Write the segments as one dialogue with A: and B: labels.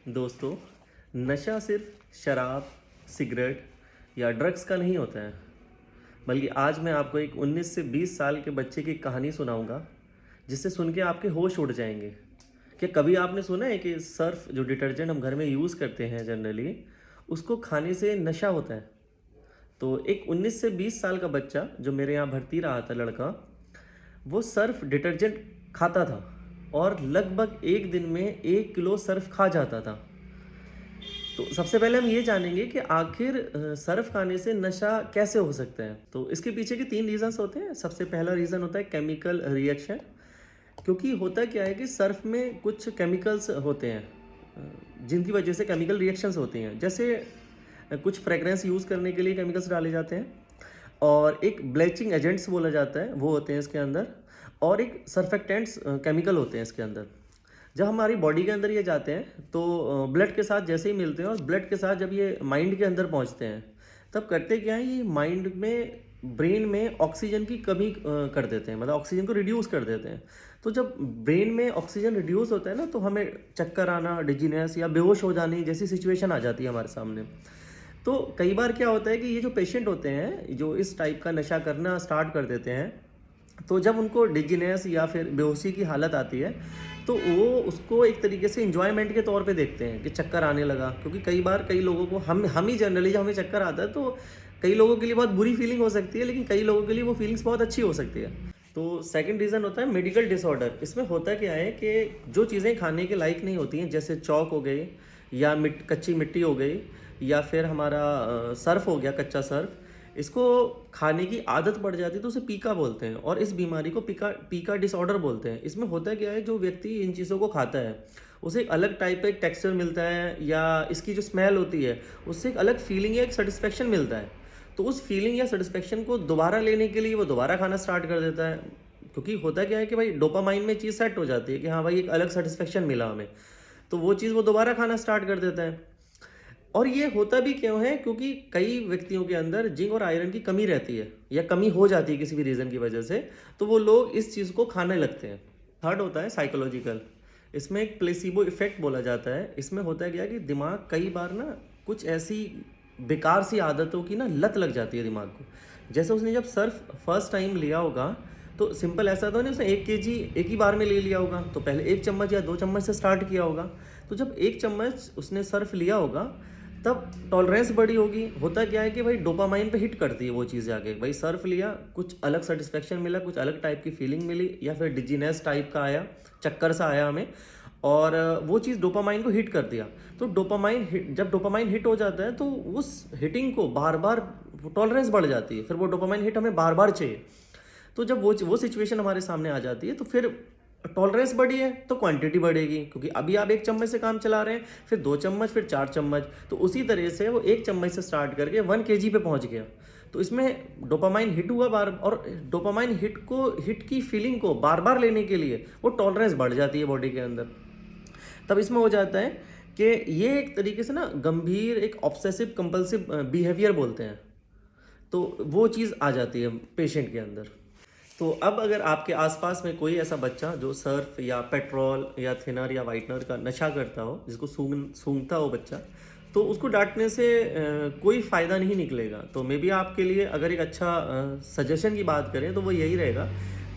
A: दोस्तों, नशा सिर्फ शराब, सिगरेट या ड्रग्स का नहीं होता है, बल्कि आज मैं आपको एक 19 से 20 साल के बच्चे की कहानी सुनाऊंगा, जिससे सुन के आपके होश उड़ जाएंगे। क्या कभी आपने सुना है कि सर्फ जो डिटर्जेंट हम घर में यूज़ करते हैं जनरली, उसको खाने से नशा होता है? तो एक 19 से 20 साल का बच्चा जो मेरे यहाँ भर्ती रहा था, लड़का, वो सर्फ डिटर्जेंट खाता था और लगभग एक दिन में 1 किलो सर्फ खा जाता था। तो सबसे पहले हम ये जानेंगे कि आखिर सर्फ खाने से नशा कैसे हो सकता है। तो इसके पीछे के 3 रीज़न्स होते हैं। सबसे पहला रीज़न होता है केमिकल रिएक्शन, क्योंकि होता क्या है कि सर्फ में कुछ केमिकल्स होते हैं जिनकी वजह से केमिकल रिएक्शंस होती हैं। जैसे कुछ फ्रेगरेंस यूज़ करने के लिए केमिकल्स डाले जाते हैं, और एक ब्लीचिंग एजेंट्स बोला जाता है, वो होते हैं इसके अंदर, और एक सर्फेक्टेंट्स केमिकल होते हैं इसके अंदर। जब हमारी बॉडी के अंदर ये जाते हैं तो ब्लड के साथ जैसे ही मिलते हैं, और ब्लड के साथ जब ये माइंड के अंदर पहुंचते हैं, तब करते क्या है, ये माइंड में, ब्रेन में ऑक्सीजन की कमी कर देते हैं, मतलब ऑक्सीजन को रिड्यूस कर देते हैं। तो जब ब्रेन में ऑक्सीजन रिड्यूस होता है ना, तो हमें चक्कर आना, डिजीनेस या बेहोश हो जाने जैसी सिचुएशन आ जाती है हमारे सामने। तो कई बार क्या होता है कि ये जो पेशेंट होते हैं जो इस टाइप का नशा करना स्टार्ट कर देते हैं, तो जब उनको डिजीनेस या फिर बेहोशी की हालत आती है, तो वो उसको एक तरीके से इंजॉयमेंट के तौर पे देखते हैं कि चक्कर आने लगा। क्योंकि कई बार कई लोगों को, हम ही जनरली जब हमें चक्कर आता है तो कई लोगों के लिए बहुत बुरी फीलिंग हो सकती है, लेकिन कई लोगों के लिए वो फीलिंग्स बहुत अच्छी हो सकती है। तो सेकंड रीज़न होता है मेडिकल डिसऑर्डर। इसमें होता क्या है कि जो चीज़ें खाने के लायक नहीं होती हैं, जैसे चौक हो गई, या कच्ची मिट्टी हो गई, या फिर हमारा सर्फ हो गया, कच्चा सर्फ, इसको खाने की आदत पड़ जाती है तो उसे पीका बोलते हैं, और इस बीमारी को पीका पीका डिसऑर्डर बोलते हैं। इसमें होता क्या है, जो व्यक्ति इन चीज़ों को खाता है उसे एक अलग टाइप का एक टेक्सचर मिलता है, या इसकी जो स्मेल होती है उससे एक अलग फीलिंग या एक सेटिस्फेक्शन मिलता है। तो उस फीलिंग या सेटिस्फेक्शन को दोबारा लेने के लिए वो दोबारा खाना स्टार्ट कर देता है। क्योंकि होता क्या है कि भाई डोपामाइन में चीज़ सेट हो जाती है कि हाँ भाई एक अलग सेटिस्फेक्शन मिला हमें, तो वो चीज़ वो दोबारा खाना स्टार्ट कर देता है। और ये होता भी क्यों है, क्योंकि कई व्यक्तियों के अंदर जिंक और आयरन की कमी रहती है, या कमी हो जाती है किसी भी रीज़न की वजह से, तो वो लोग इस चीज़ को खाने लगते हैं। थर्ड होता है साइकोलॉजिकल। इसमें एक प्लेसिबो इफेक्ट बोला जाता है। इसमें होता क्या कि दिमाग कई बार ना कुछ ऐसी बेकार सी आदतों की ना लत लग जाती है दिमाग को। जैसे उसने जब सर्फ फर्स्ट टाइम लिया होगा, तो सिंपल ऐसा तो नहीं उसने 1 kg एक ही बार में ले लिया होगा, तो पहले 1 चम्मच या 2 चम्मच से स्टार्ट किया होगा। तो जब 1 चम्मच उसने सर्फ लिया होगा, तब टॉलरेंस बड़ी होगी। होता क्या है कि भाई डोपामाइन पे हिट करती है वो चीज़ आगे, भाई सर्फ लिया, कुछ अलग सेटिस्फेक्शन मिला, कुछ अलग टाइप की फीलिंग मिली, या फिर डिजीनेस टाइप का आया, चक्कर सा आया हमें, और वो चीज़ डोपामाइन को हिट कर दिया। तो जब डोपामाइन हिट हो जाता है, तो उस हिटिंग को बार बार टॉलरेंस बढ़ जाती है, फिर वो डोपामाइन हिट हमें बार बार चाहिए। तो जब वो सिचुएशन हमारे सामने आ जाती है, तो फिर टॉलरेंस बढ़ी है तो क्वांटिटी बढ़ेगी, क्योंकि अभी आप 1 चम्मच से काम चला रहे हैं, फिर 2 चम्मच, फिर 4 चम्मच, तो उसी तरह से वो 1 चम्मच से स्टार्ट करके 1 kg पे पहुंच गया। तो इसमें डोपामाइन हिट हुआ बार, और डोपामाइन हिट की फीलिंग को बार बार लेने के लिए वो टॉलरेंस बढ़ जाती है बॉडी के अंदर। तब इसमें हो जाता है कि ये एक तरीके से ना गंभीर एक ऑब्सेसिव कंपल्सिव बिहेवियर बोलते हैं। तो वो चीज़ आ जाती है पेशेंट के अंदर। तो अब अगर आपके आसपास में कोई ऐसा बच्चा जो सर्फ या पेट्रोल या थिनर या वाइटनर का नशा करता हो, जिसको सूंघता हो बच्चा, तो उसको डांटने से कोई फ़ायदा नहीं निकलेगा। तो मे बी आपके लिए अगर एक अच्छा सजेशन की बात करें, तो वो यही रहेगा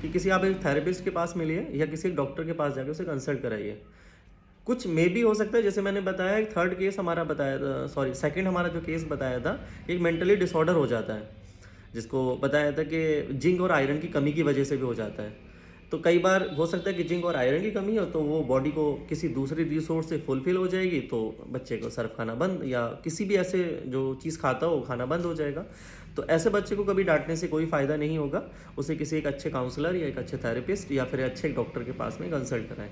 A: कि किसी आप एक थेरेपिस्ट के पास मिलिए, या किसी एक डॉक्टर के पास जाकर उसे कंसल्ट कराइए। कुछ मे भी हो सकता है, जैसे मैंने बताया, एक थर्ड केस हमारा बताया था, सॉरी सेकंड हमारा जो केस बताया था, एक मेंटली डिसऑर्डर हो जाता है, जिसको बताया था कि जिंक और आयरन की कमी की वजह से भी हो जाता है। तो कई बार हो सकता है कि जिंक और आयरन की कमी हो, तो वो बॉडी को किसी दूसरी रिसोर्स से फुलफिल हो जाएगी, तो बच्चे को सर्फ खाना बंद, या किसी भी ऐसे जो चीज़ खाता हो खाना बंद हो जाएगा। तो ऐसे बच्चे को कभी डांटने से कोई फ़ायदा नहीं होगा। उसे किसी एक अच्छे काउंसलर या एक अच्छे थेरेपिस्ट या फिर अच्छे डॉक्टर के पास में कंसल्ट कराएं।